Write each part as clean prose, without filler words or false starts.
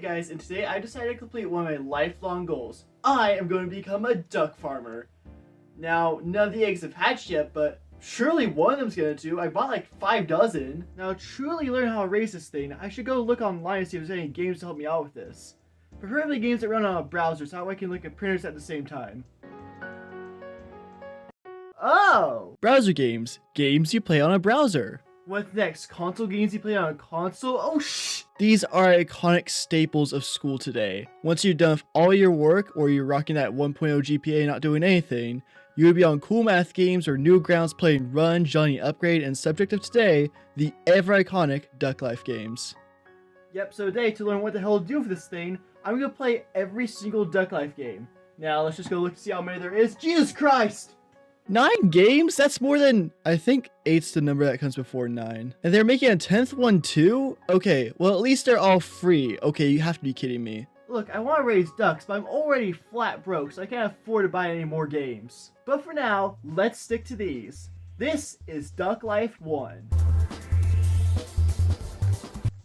guys, and today I decided to complete one of my lifelong goals. I am going to become a duck farmer. Now, none of the eggs have hatched yet, but surely one of them's going to. I bought like 5 dozen. Now, to truly learn how to raise this thing, I should go look online and see if there's any games to help me out with this. Preferably games that run on a browser so I can look at printers at the same time. Oh! Browser games. Games you play on a browser. What's next? Console games you play on a console? Oh shh! These are iconic staples of school today. Once you're done with all your work or you're rocking that 1.0 GPA not doing anything, you would be on cool math games or Newgrounds playing Run, Johnny Upgrade, and subject of today, the ever iconic Duck Life games. Yep, so today to learn what the hell to do with this thing, I'm gonna play every single Duck Life game. Now let's just go look to see how many there is. Jesus Christ! 9 games? That's more than, I think 8's the number that comes before 9. And they're making a 10th one too? Okay, well at least they're all free. Okay, you have to be kidding me. Look, I want to raise ducks, but I'm already flat broke, so I can't afford to buy any more games. But for now, let's stick to these. This is Duck Life 1.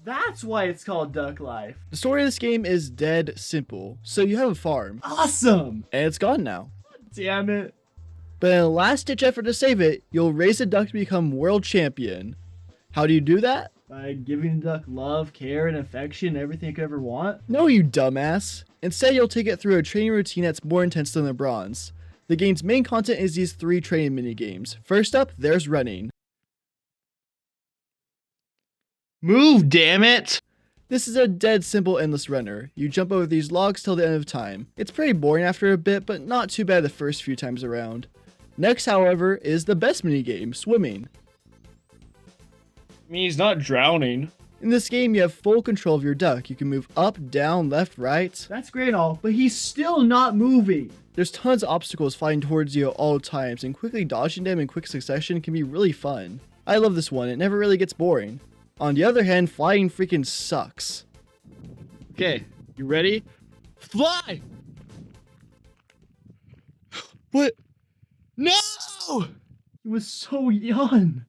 That's why it's called Duck Life. The story of this game is dead simple. So you have a farm. Awesome! And it's gone now. Damn it. But in a last-ditch effort to save it, you'll raise a duck to become world champion. How do you do that? By giving the duck love, care, and affection, everything it could ever want? No, you dumbass. Instead, you'll take it through a training routine that's more intense than the bronze. The game's main content is these 3 training mini-games. First up, there's running. Move, damn it! This is a dead simple endless runner. You jump over these logs till the end of time. It's pretty boring after a bit, but not too bad the first few times around. Next, however, is the best minigame, swimming. I mean, he's not drowning. In this game, you have full control of your duck. You can move up, down, left, right. That's great and all, but he's still not moving. There's tons of obstacles flying towards you at all times, and quickly dodging them in quick succession can be really fun. I love this one, it never really gets boring. On the other hand, flying freaking sucks. Okay, you ready? Fly! What? No! He was so young.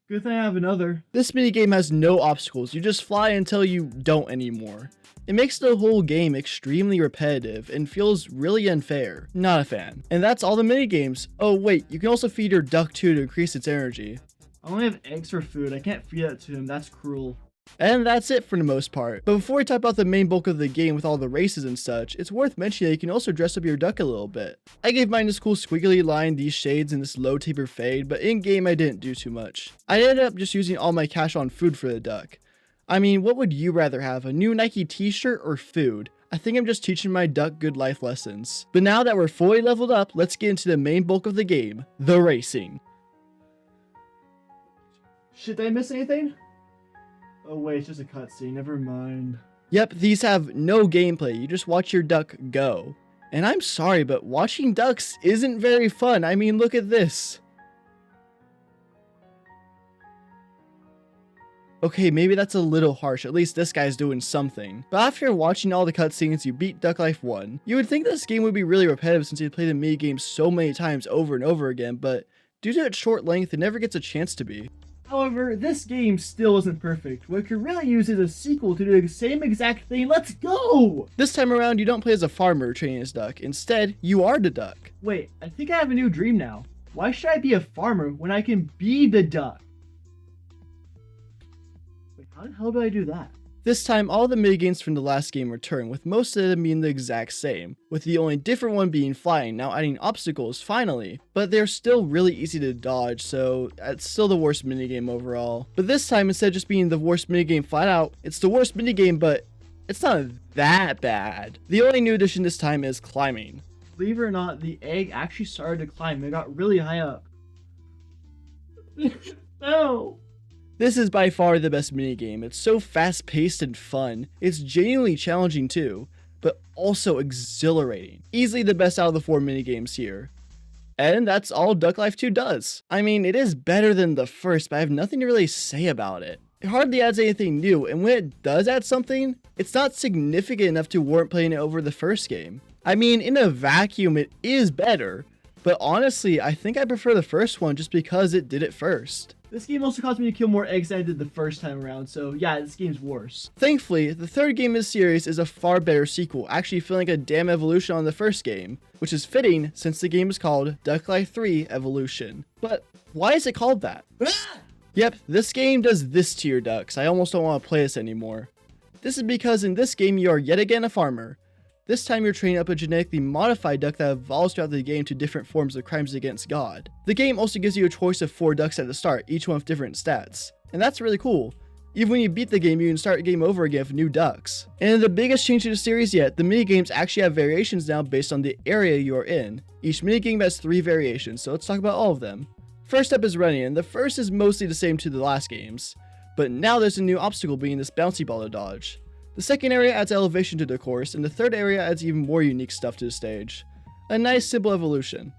Good thing I have another. This minigame has no obstacles, you just fly until you don't anymore. It makes the whole game extremely repetitive and feels really unfair. Not a fan. And that's all the minigames. Oh wait, you can also feed your duck too to increase its energy. I only have eggs for food. I can't feed that to him. That's cruel. And that's it for the most part. But before we talk about the main bulk of the game with all the races and such, it's worth mentioning that you can also dress up your duck a little bit. I gave mine this cool squiggly line, these shades, and this low taper fade, but in game I didn't do too much. I ended up just using all my cash on food for the duck. I mean, what would you rather have, a new Nike t-shirt or food? I think I'm just teaching my duck good life lessons. But now that we're fully leveled up, let's get into the main bulk of the game, the racing. Did I miss anything? Oh wait, it's just a cutscene, never mind. Yep, these have no gameplay, you just watch your duck go. And I'm sorry, but watching ducks isn't very fun. I mean, look at this. Okay, maybe that's a little harsh, at least this guy's doing something. But after watching all the cutscenes, you beat Duck Life 1. You would think this game would be really repetitive since you play the minigame so many times over and over again, but due to its short length, it never gets a chance to be. However, this game still isn't perfect. What could really use is a sequel to do the same exact thing. Let's go! This time around, you don't play as a farmer training his duck. Instead, you are the duck. Wait, I think I have a new dream now. Why should I be a farmer when I can be the duck? Wait, how the hell do I do that? This time, all the minigames from the last game return, with most of them being the exact same, with the only different one being flying, now adding obstacles, finally. But they're still really easy to dodge, so it's still the worst minigame overall. But this time, instead of just being the worst minigame flat out, it's the worst minigame, but it's not that bad. The only new addition this time is climbing. Believe it or not, the egg actually started to climb. It got really high up. No! This is by far the best minigame. It's so fast-paced and fun. It's genuinely challenging too, but also exhilarating. Easily the best out of the 4 minigames here. And that's all Duck Life 2 does. I mean, it is better than the first, but I have nothing to really say about it. It hardly adds anything new, and when it does add something, it's not significant enough to warrant playing it over the first game. I mean, in a vacuum, it is better, but honestly, I think I prefer the first one just because it did it first. This game also caused me to kill more eggs than I did the first time around, so yeah, this game's worse. Thankfully, the third game in the series is a far better sequel, actually feeling like a damn evolution on the first game, which is fitting since the game is called Duck Life 3 Evolution. But why is it called that? Yep, this game does this to your ducks. I almost don't want to play this anymore. This is because in this game you are yet again a farmer. This time you're training up a genetically modified duck that evolves throughout the game to different forms of crimes against God. The game also gives you a choice of 4 ducks at the start, each one with different stats. And that's really cool. Even when you beat the game, you can start the game over again with new ducks. And the biggest change to the series yet, the minigames actually have variations now based on the area you're in. Each minigame has 3 variations, so let's talk about all of them. First up is running, and the first is mostly the same to the last games. But now there's a new obstacle being this bouncy ball to dodge. The second area adds elevation to the course, and the third area adds even more unique stuff to the stage. A nice simple evolution.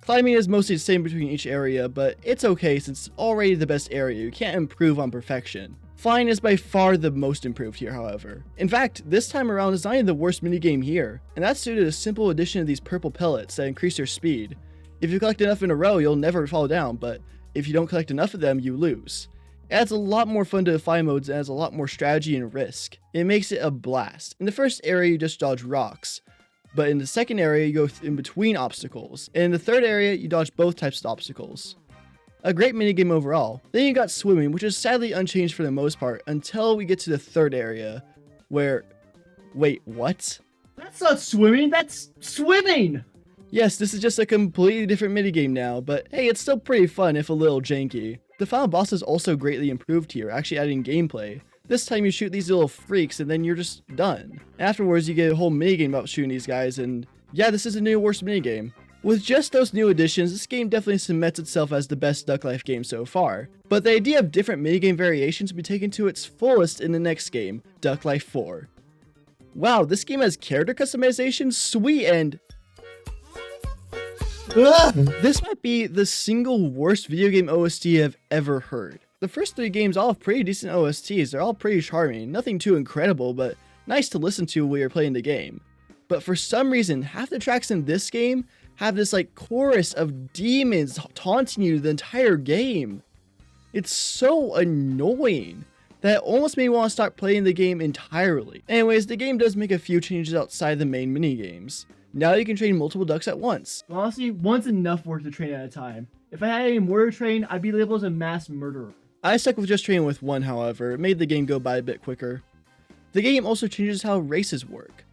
Climbing is mostly the same between each area, but it's okay since it's already the best area, you can't improve on perfection. Flying is by far the most improved here, however. In fact, this time around is not even the worst minigame here, and that's due to the simple addition of these purple pellets that increase your speed. If you collect enough in a row, you'll never fall down, but if you don't collect enough of them, you lose. It adds a lot more fun to the fly modes and adds a lot more strategy and risk. It makes it a blast. In the first area, you just dodge rocks. But in the second area, you go in between obstacles. And in the third area, you dodge both types of obstacles. A great minigame overall. Then you got swimming, which is sadly unchanged for the most part until we get to the third area, where... Wait, what? That's not swimming, that's swimming! Yes, this is just a completely different minigame now, but hey, it's still pretty fun if a little janky. The final boss is also greatly improved here, actually adding gameplay. This time you shoot these little freaks and then you're just done. Afterwards you get a whole minigame about shooting these guys, and yeah, this is a new worst minigame. With just those new additions, this game definitely cements itself as the best Duck Life game so far. But the idea of different minigame variations will be taken to its fullest in the next game, Duck Life 4. Wow, this game has character customization? Sweet, and... This might be the single worst video game OST I've ever heard. The first 3 games all have pretty decent OSTs, they're all pretty charming, nothing too incredible, but nice to listen to while you're playing the game. But for some reason, half the tracks in this game have this like chorus of demons taunting you the entire game. It's so annoying that it almost made me want to stop playing the game entirely. Anyways, the game does make a few changes outside the main minigames. Now you can train multiple ducks at once. Honestly, one's enough work to train at a time. If I had any more to train, I'd be labeled as a mass murderer. I stuck with just training with one, however. It made the game go by a bit quicker. The game also changes how races work.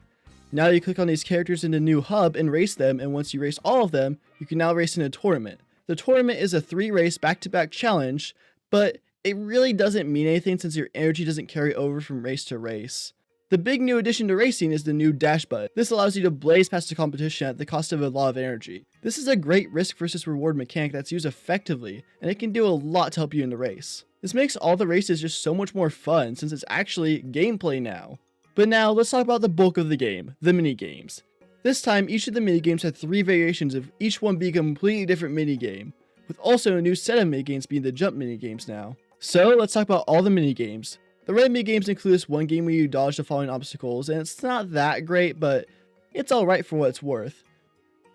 Now you click on these characters in the new hub and race them, and once you race all of them, you can now race in a tournament. The tournament is a 3-race back-to-back challenge, but it really doesn't mean anything since your energy doesn't carry over from race to race. The big new addition to racing is the new dash button. This allows you to blaze past the competition at the cost of a lot of energy. This is a great risk versus reward mechanic that's used effectively, and it can do a lot to help you in the race. This makes all the races just so much more fun since it's actually gameplay now. But now let's talk about the bulk of the game, the minigames. This time each of the minigames had 3 variations of each one being a completely different minigame, with also a new set of minigames being the jump minigames now. So let's talk about all the minigames. The red minigames include this one game where you dodge the following obstacles, and it's not that great, but it's alright for what it's worth.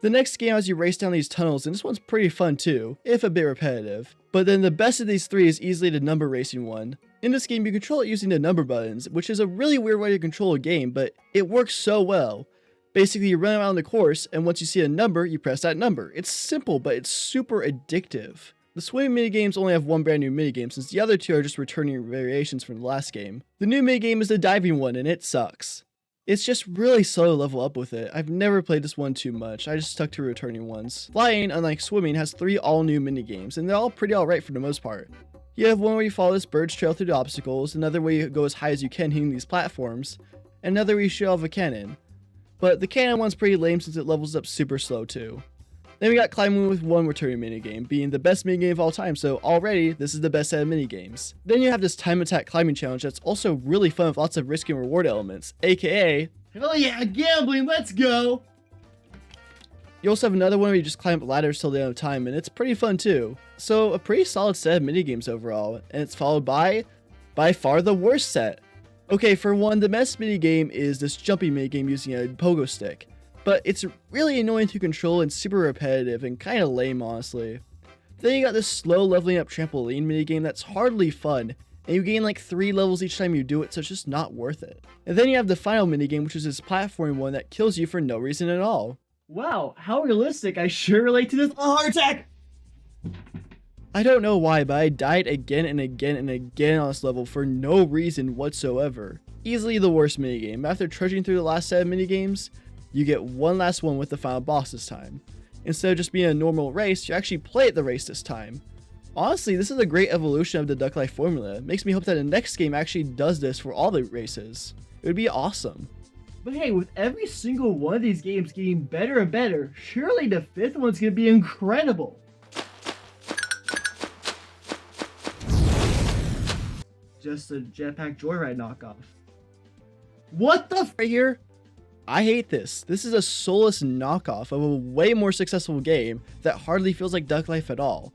The next game has you race down these tunnels, and this one's pretty fun too, if a bit repetitive. But then the best of these 3 is easily the number racing one. In this game you control it using the number buttons, which is a really weird way to control a game, but it works so well. Basically you run around the course, and once you see a number, you press that number. It's simple, but it's super addictive. The swimming minigames only have one brand new minigame, since the other 2 are just returning variations from the last game. The new minigame is the diving one, and it sucks. It's just really slow to level up with it. I've never played this one too much, I just stuck to returning ones. Flying, unlike swimming, has 3 all new minigames, and they're all pretty alright for the most part. You have one where you follow this bird's trail through the obstacles, another where you go as high as you can hitting these platforms, and another where you shoot off a cannon. But the cannon one's pretty lame since it levels up super slow too. Then we got climbing with one returning minigame, being the best minigame of all time, so already this is the best set of minigames. Then you have this time attack climbing challenge that's also really fun with lots of risk and reward elements, aka... Hell yeah, gambling, let's go! You also have another one where you just climb up ladders till the end of time, and it's pretty fun too. So a pretty solid set of minigames overall, and it's followed by far the worst set. Okay, for one, the best minigame is this jumping minigame using a pogo stick. But it's really annoying to control and super repetitive and kinda lame honestly. Then you got this slow leveling up trampoline minigame that's hardly fun, and you gain like 3 levels each time you do it, so it's just not worth it. And then you have the final minigame, which is this platform one that kills you for no reason at all. Wow, how realistic. I sure relate to this. A heart attack! I don't know why, but I died again and again and again on this level for no reason whatsoever. Easily the worst minigame. After trudging through the last 7 minigames, you get one last one with the final boss this time. Instead of just being a normal race, you actually play at the race this time. Honestly, this is a great evolution of the Duck Life formula. It makes me hope that the next game actually does this for all the races. It would be awesome. But hey, with every single one of these games getting better and better, surely the 5th one's gonna be incredible. Just a Jetpack Joyride knockoff. What the f- Right here, I hate this. This is a soulless knockoff of a way more successful game that hardly feels like Duck Life at all.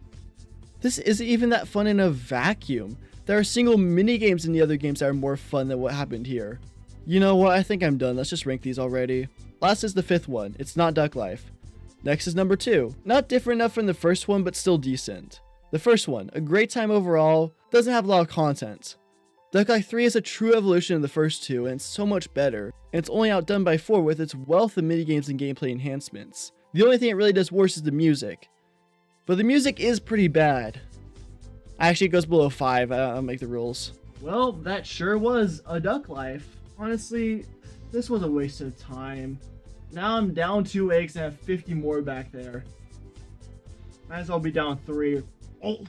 This isn't even that fun in a vacuum. There are single mini games in the other games that are more fun than what happened here. You know what, I think I'm done. Let's just rank these already. Last is the 5th one. It's not Duck Life. Next is number 2. Not different enough from the first one, but still decent. The first one, a great time overall, doesn't have a lot of content. Duck Life 3 is a true evolution of the first 2, and it's so much better, and it's only outdone by 4 with its wealth of minigames and gameplay enhancements. The only thing it really does worse is the music. But the music is pretty bad. Actually, it goes below 5, I'll make the rules. Well, that sure was a Duck Life. Honestly, this was a waste of time. Now I'm down 2 eggs and I have 50 more back there. Might as well be down 3. Oh.